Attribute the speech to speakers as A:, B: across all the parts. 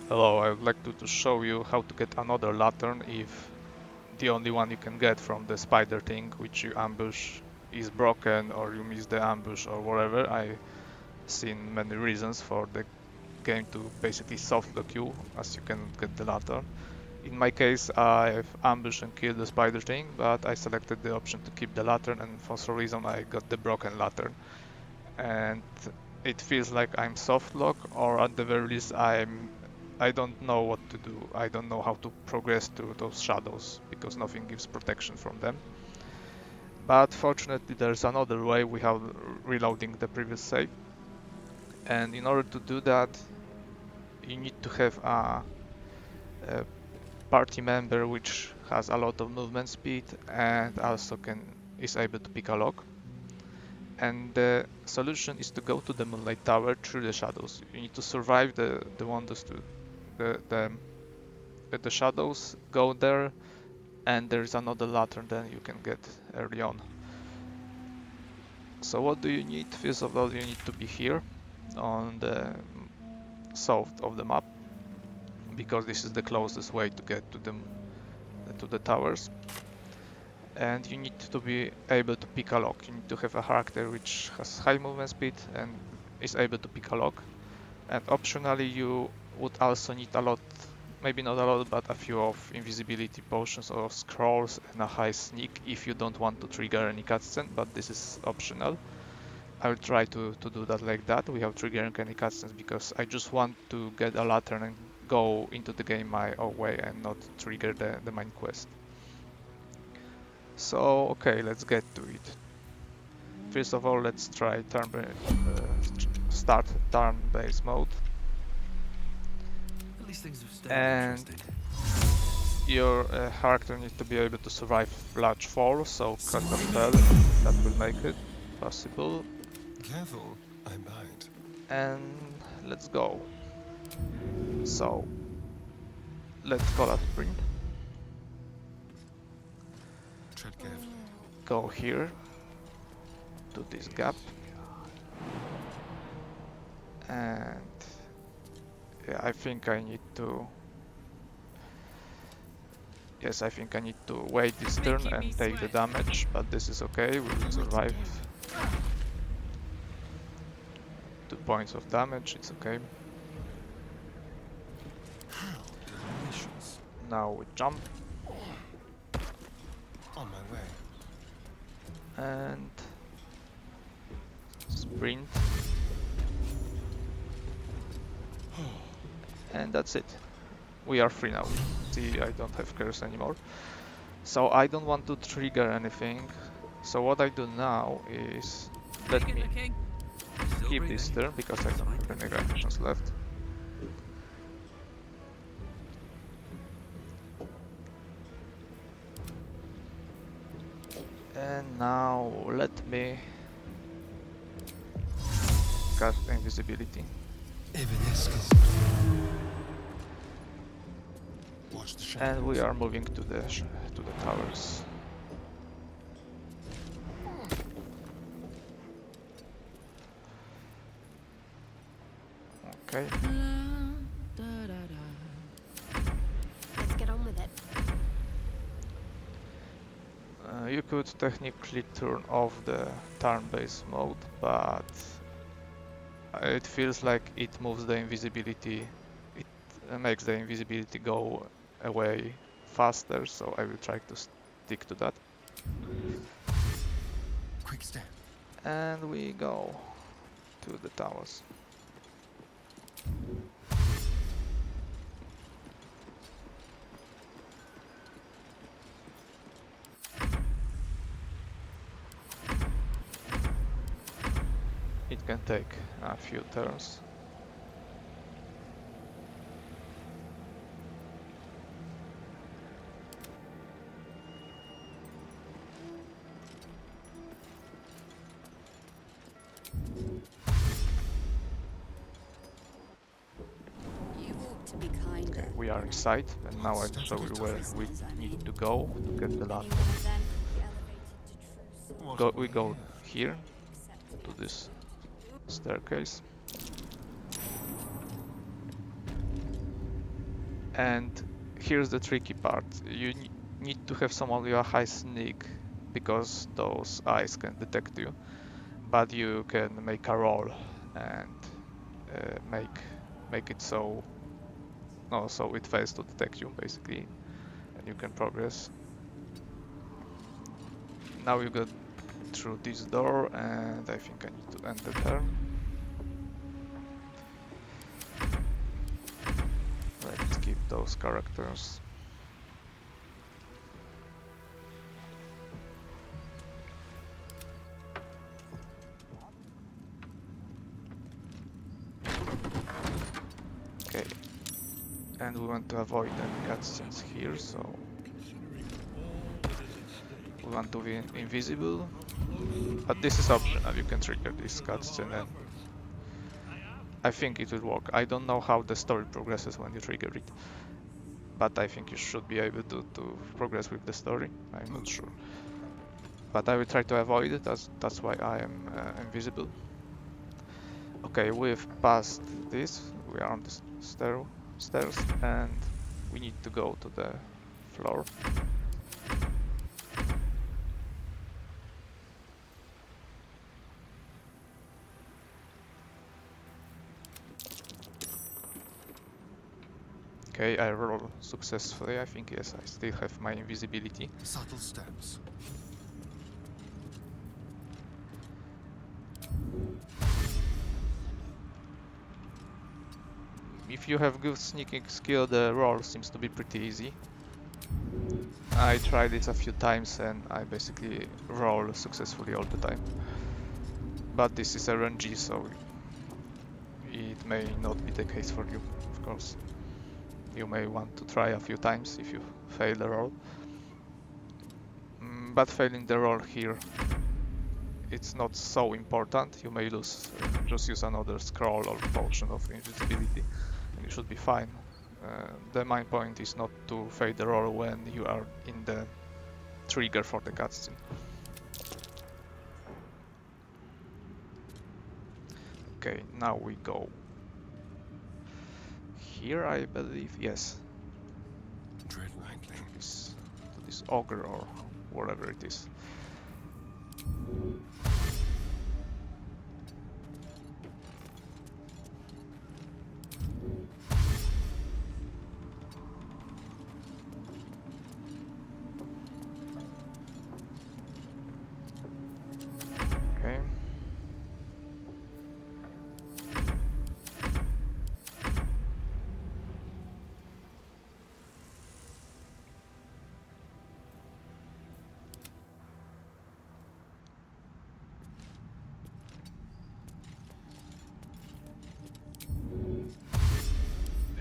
A: Hello, I would like to show you how to get another lantern if the only one you can get from the spider thing which you ambush is broken or you miss the ambush or whatever. I seen many reasons for the game to basically softlock you as you can get the lantern. In my case, I've ambushed and killed the spider thing, but I selected the option to keep the lantern and for some reason I got the broken lantern. And it feels like I'm softlock, or at the very least I don't know what to do. I don't know how to progress through those shadows because nothing gives protection from them. But fortunately there's another way. We have reloading the previous save, and in order to do that you need to have a party member which has a lot of movement speed and also is able to pick a lock. And the solution is to go to the Moonlight Tower through the shadows. You need to survive the wonders to the shadows, go there, and there is another lantern then you can get early on. So what do you need? First of all, you need to be here on the south of the map because this is the closest way to get to the towers. And you need to be able to pick a lock. You need to have a character which has high movement speed and is able to pick a lock. And optionally you would also need a lot, maybe not a lot, but a few of invisibility potions or scrolls and a high sneak if you don't want to trigger any cutscene, but this is optional. I will try to do that like that without triggering any cutscenes because I just want to get a lantern and go into the game my own way and not trigger the main quest. So, okay, let's get to it. First of all, let's try start turn-based mode.
B: At least things have stayed
A: And
B: interesting.
A: your character needs to be able to survive large falls, so cast a spell that will make it possible.
B: Careful, I might.
A: And let's go. So let's call a sprint.
B: Tread carefully.
A: Go here to this gap, and yeah, I think I need to. Yes, I think I need to wait this turn and take the damage, but this is okay. We will survive 2 points of damage. It's okay.
B: How delicious.
A: Now we jump
B: On my way.
A: and sprint, and that's it. We are free now. See, I don't have curse anymore. So I don't want to trigger anything. So what I do now is let me skip this turn because I don't have any actions left. And now let me cast invisibility.
B: Watch the shadows.
A: And we are moving to the towers. Okay.
C: Let's get on with it.
A: You could technically turn off the turn-based mode, but it feels like it moves the invisibility. It makes the invisibility go away faster, so I will try to stick to that.
B: Quick step.
A: And we go to the towers. It can take a few turns.
C: You ought to be kinder.
A: Okay, we are inside, and now I'll show you where we need to go to get the lantern. We go here to this staircase. And here's the tricky part. You need to have some of your high sneak because those eyes can detect you, but you can make a roll and make it so so it fails to detect you basically, and you can progress. Now you go through this door, and I think I need to end the turn. Let's keep those characters. Okay, and we want to avoid any cutscenes here, so we want to be invisible, but this is optional. You can trigger this cutscene, and I think it will work. I don't know how the story progresses when you trigger it, but I think you should be able to progress with the story. I'm not sure, but I will try to avoid it, as that's why I am invisible. Okay, we've passed this. We are on the stairs, and we need to go to the floor. Okay, I roll successfully. I think yes, I still have my invisibility.
B: Subtle steps.
A: If you have good sneaking skill, the roll seems to be pretty easy. I tried it a few times and I basically roll successfully all the time. But this is RNG, so it may not be the case for you, of course. You may want to try a few times if you fail the roll. But failing the roll here, it's not so important. You may lose, just use another scroll or potion of invisibility and you should be fine. The main point is not to fail the roll when you are in the trigger for the cutscene. Okay, now we go here, I believe. Yes.
B: Tread lightly.
A: To this ogre or whatever it is. Okay.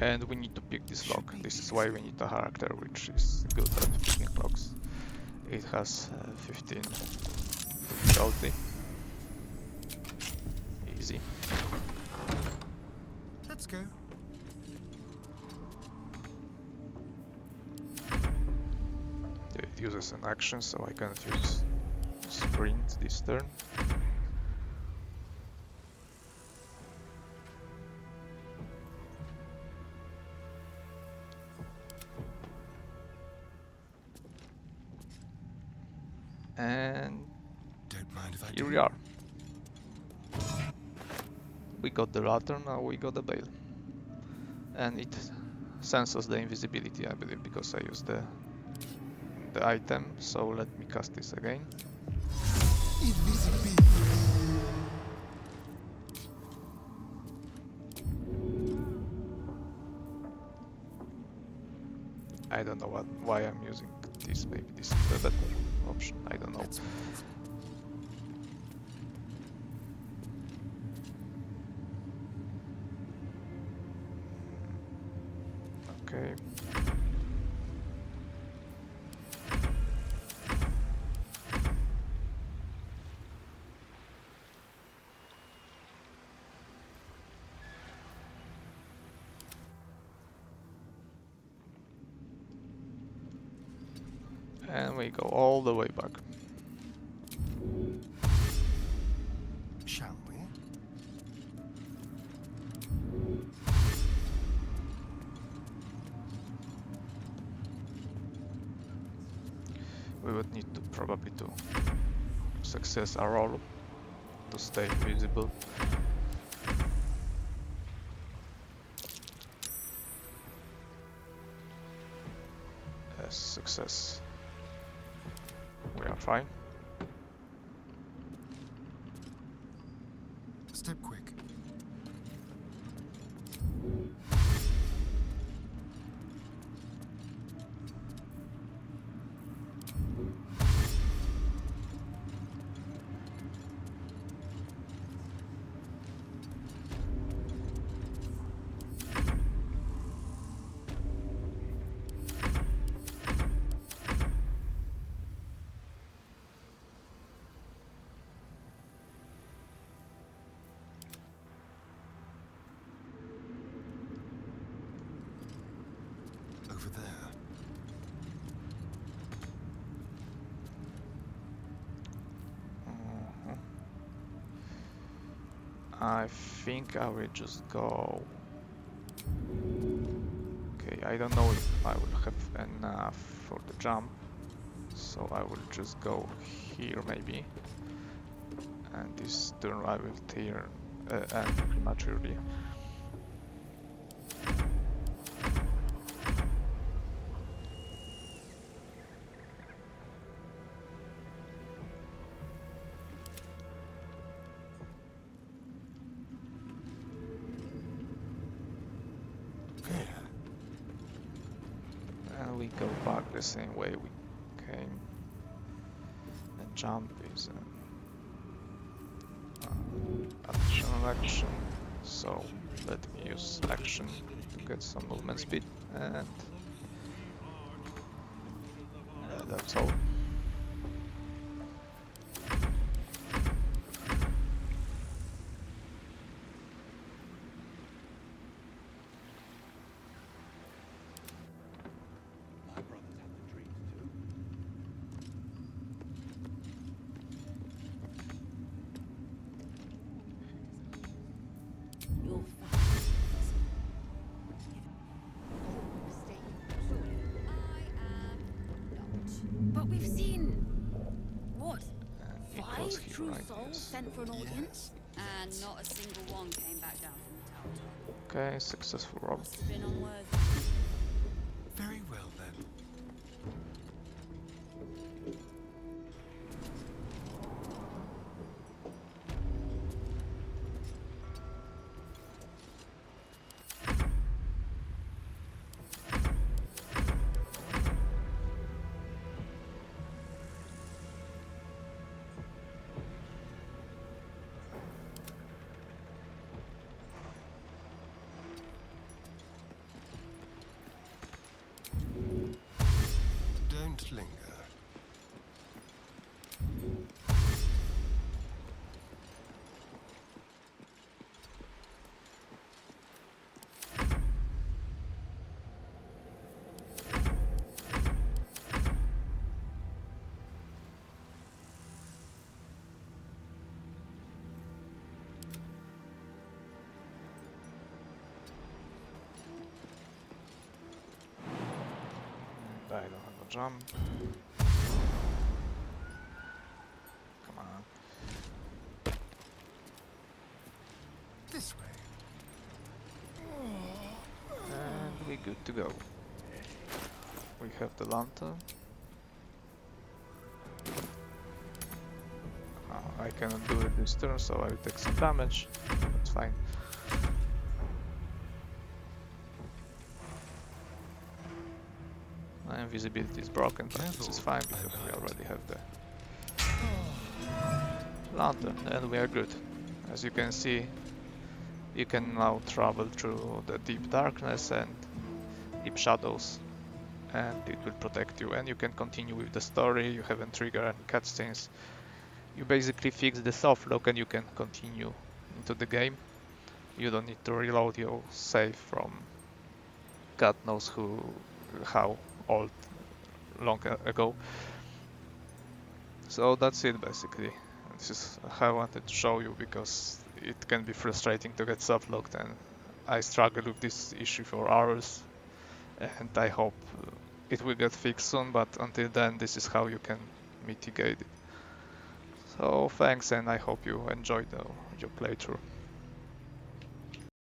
A: And we need to pick this lock. This is why we need a character which is good at picking locks. It has 15 difficulty. Easy.
B: Let's go.
A: It uses an action, so I can't use sprint this turn. And
B: Don't mind if I
A: here
B: do.
A: we are. We got the lantern, now we got the bale. And it senses the invisibility, I believe, because I used the item. So let me cast this again.
B: Invisibility.
A: I don't know why I'm using this. Maybe this is the better option. I don't know.
B: Let's move.
A: Okay. And we go all the way back.
B: Shall we?
A: We would need to probably to success our role to stay visible. Yes, success. We are fine.
B: Step quick. Over there.
A: Mhm. I think I will just go. Okay, I don't know if I will have enough for the jump, so I will just go here maybe. And this turn I will turn end prematurely.
B: There.
A: And we go back the same way we came. And jump is an additional action, so let me use action to get some movement speed, and that's all.
D: My brothers had the dreams too.
C: You'll find I am not. But we've seen what?
A: And it was
C: 5
A: here,
C: true
A: right?
C: souls
A: Yes.
C: sent for an audience?
E: And not a single one came back down from the tower top.
A: Okay, successful roll.
E: Must have been unworthy.
B: Very well then. Don't linger.
A: And I don't have a jump. Come on.
B: This way.
A: And we're good to go. We have the lantern. I cannot do it this turn, so I will take some damage. That's fine. My invisibility is broken, but this is fine because we already have the lantern, and we are good. As you can see, you can now travel through the deep darkness and deep shadows, and it will protect you, and you can continue with the story. You haven't triggered any cutscenes. You basically fix the softlock and you can continue into the game. You don't need to reload your save from God knows how old, long ago. So that's it basically. This is how I wanted to show you because it can be frustrating to get softlocked, and I struggled with this issue for hours, and I hope it will get fixed soon, but until then this is how you can mitigate it. So thanks, and I hope you enjoyed your playthrough.